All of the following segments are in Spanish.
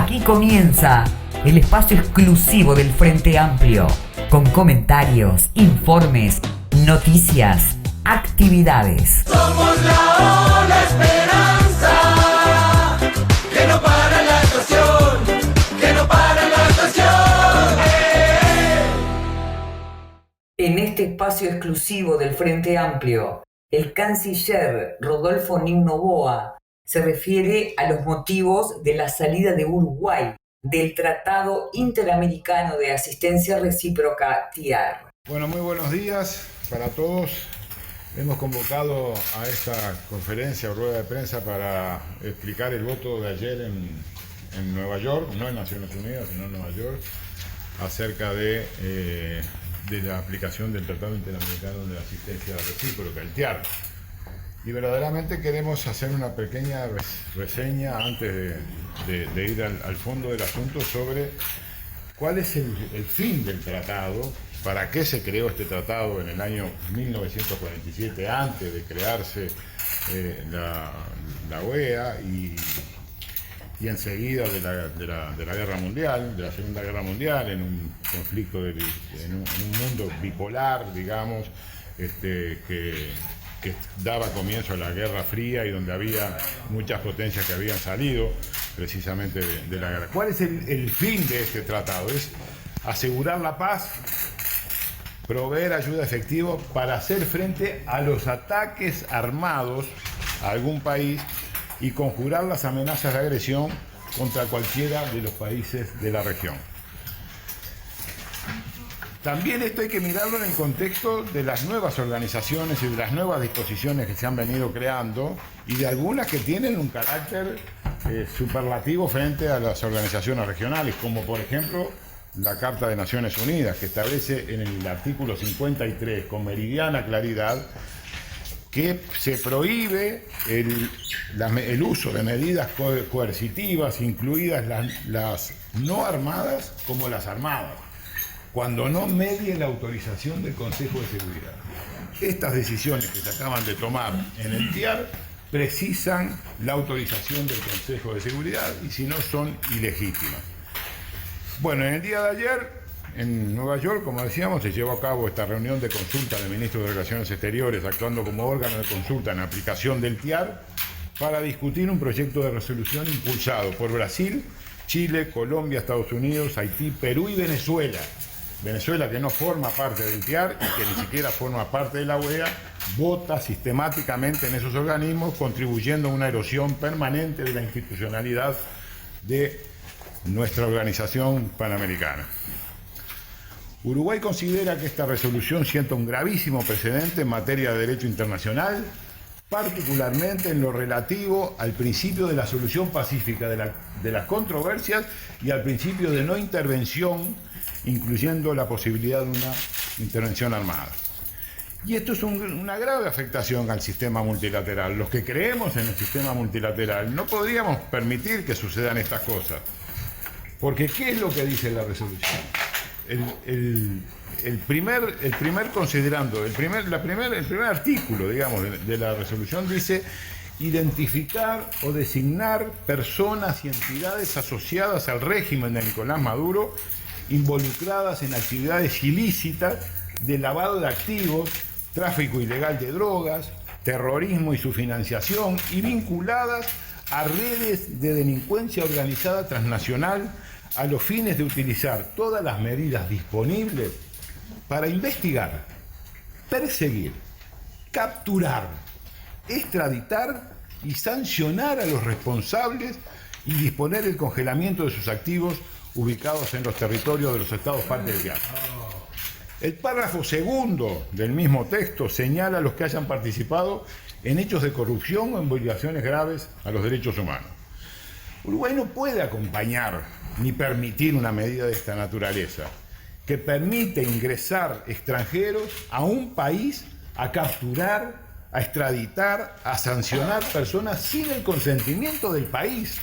Aquí comienza el espacio exclusivo del Frente Amplio, con comentarios, informes, noticias, actividades. Somos la ola esperanza, que no para la actuación, que no para la actuación. En este espacio exclusivo del Frente Amplio, el canciller Rodolfo Noboa se refiere a los motivos de la salida de Uruguay del Tratado Interamericano de Asistencia Recíproca TIAR. Bueno, muy buenos días para todos. Hemos convocado a esta conferencia o rueda de prensa para explicar el voto de ayer en Nueva York, no en Naciones Unidas, sino en Nueva York, acerca de la aplicación del Tratado Interamericano de Asistencia Recíproca, el TIAR. Y verdaderamente queremos hacer una pequeña reseña antes de ir al fondo del asunto sobre cuál es el fin del tratado, para qué se creó este tratado en el año 1947, antes de crearse la OEA y enseguida de la Guerra Mundial, de la Segunda Guerra Mundial, en un conflicto, en un mundo bipolar, digamos, que daba comienzo a la Guerra Fría y donde había muchas potencias que habían salido precisamente de la guerra. ¿Cuál es el fin de este tratado? Es asegurar la paz, proveer ayuda efectiva para hacer frente a los ataques armados a algún país y conjurar las amenazas de agresión contra cualquiera de los países de la región. También esto hay que mirarlo en el contexto de las nuevas organizaciones y de las nuevas disposiciones que se han venido creando y de algunas que tienen un carácter superlativo frente a las organizaciones regionales, como por ejemplo la Carta de Naciones Unidas, que establece en el artículo 53 con meridiana claridad que se prohíbe el uso de medidas coercitivas, incluidas las no armadas como las armadas, cuando no medie la autorización del Consejo de Seguridad. Estas decisiones que se acaban de tomar en el TIAR precisan la autorización del Consejo de Seguridad y si no son ilegítimas. Bueno, en el día de ayer, en Nueva York, como decíamos, se llevó a cabo esta reunión de consulta de ministros de Relaciones Exteriores, actuando como órgano de consulta en aplicación del TIAR, para discutir un proyecto de resolución impulsado por Brasil, Chile, Colombia, Estados Unidos, Haití, Perú y Venezuela. Venezuela, que no forma parte del TIAR y que ni siquiera forma parte de la OEA, vota sistemáticamente en esos organismos, contribuyendo a una erosión permanente de la institucionalidad de nuestra organización panamericana. Uruguay considera que esta resolución sienta un gravísimo precedente en materia de derecho internacional, particularmente en lo relativo al principio de la solución pacífica de las controversias y al principio de no intervención, incluyendo la posibilidad de una intervención armada. Y esto es una grave afectación al sistema multilateral. Los que creemos en el sistema multilateral no podríamos permitir que sucedan estas cosas. Porque ¿qué es lo que dice la resolución? El primer artículo, digamos, de la resolución dice: identificar o designar personas y entidades asociadas al régimen de Nicolás Maduro involucradas en actividades ilícitas de lavado de activos, tráfico ilegal de drogas, terrorismo y su financiación, y vinculadas a redes de delincuencia organizada transnacional a los fines de utilizar todas las medidas disponibles para investigar, perseguir, capturar, extraditar y sancionar a los responsables y disponer el congelamiento de sus activos ubicados en los territorios de los estados parte del TIAR. El párrafo segundo del mismo texto señala a los que hayan participado en hechos de corrupción o en violaciones graves a los derechos humanos. Uruguay no puede acompañar ni permitir una medida de esta naturaleza, que permite ingresar extranjeros a un país a capturar, a extraditar, a sancionar personas sin el consentimiento del país.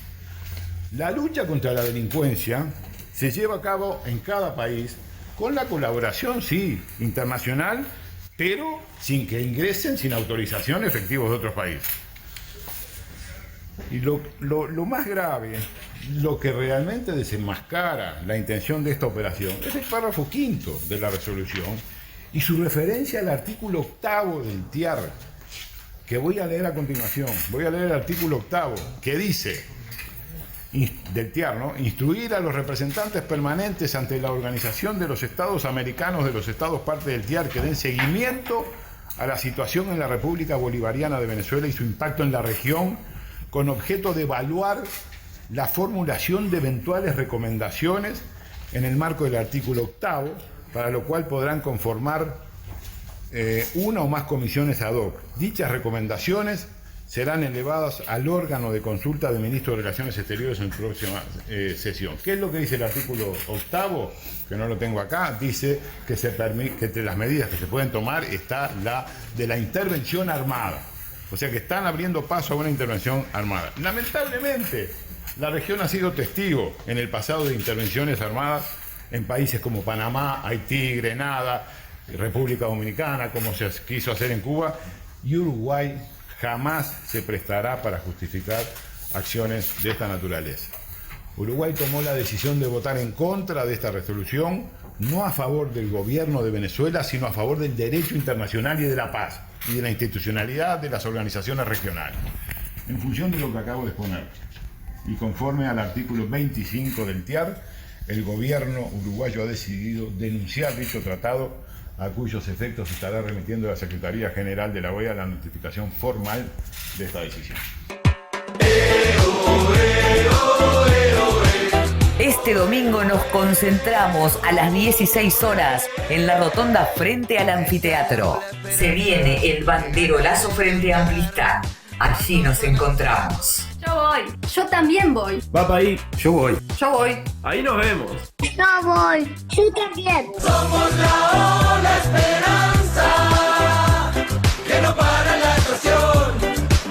La lucha contra la delincuencia se lleva a cabo en cada país con la colaboración, sí, internacional, pero sin que ingresen sin autorización efectivos de otros países. Y lo más grave lo que realmente desenmascara la intención de esta operación es el párrafo 5º de la resolución y su referencia al artículo 8º del TIAR, que voy a leer a continuación. Voy a leer el artículo 8º, que dice, del TIAR, ¿no? Instruir a los representantes permanentes ante la Organización de los Estados Americanos de los Estados parte del TIAR que den seguimiento a la situación en la República Bolivariana de Venezuela y su impacto en la región, con objeto de evaluar la formulación de eventuales recomendaciones en el marco del artículo 8º, para lo cual podrán conformar una o más comisiones ad hoc. Dichas recomendaciones serán elevadas al órgano de consulta del Ministro de Relaciones Exteriores en próxima sesión. ¿Qué es lo que dice el artículo 8º? Que no lo tengo acá. Dice que que entre las medidas que se pueden tomar está la de la intervención armada. O sea que están abriendo paso a una intervención armada. Lamentablemente, la región ha sido testigo en el pasado de intervenciones armadas en países como Panamá, Haití, Grenada, República Dominicana, como se quiso hacer en Cuba, y Uruguay jamás se prestará para justificar acciones de esta naturaleza. Uruguay tomó la decisión de votar en contra de esta resolución, no a favor del gobierno de Venezuela, sino a favor del derecho internacional y de la paz, y de la institucionalidad de las organizaciones regionales. En función de lo que acabo de exponer, y conforme al artículo 25 del TIAR, el gobierno uruguayo ha decidido denunciar dicho tratado, a cuyos efectos estará remitiendo a la Secretaría General de la OEA la notificación formal de esta decisión. Este domingo nos concentramos a las 16 horas en la rotonda frente al anfiteatro. Se viene el banderolazo frente a Amplistán. Allí nos encontramos. Yo voy. Yo también voy. Va para ahí. Yo voy. Yo voy. Ahí nos vemos. Yo voy. Yo también. Somos la ola esperanza, que no para la actuación,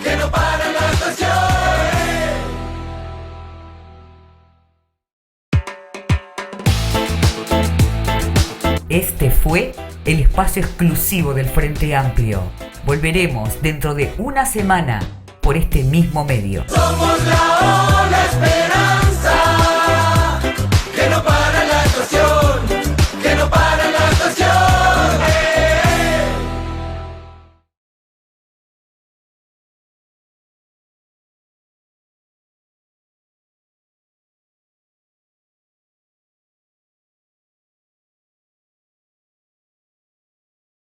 que no para la actuación. Este fue el espacio exclusivo del Frente Amplio. Volveremos dentro de una semana por este mismo medio. Somos la ola esperanza.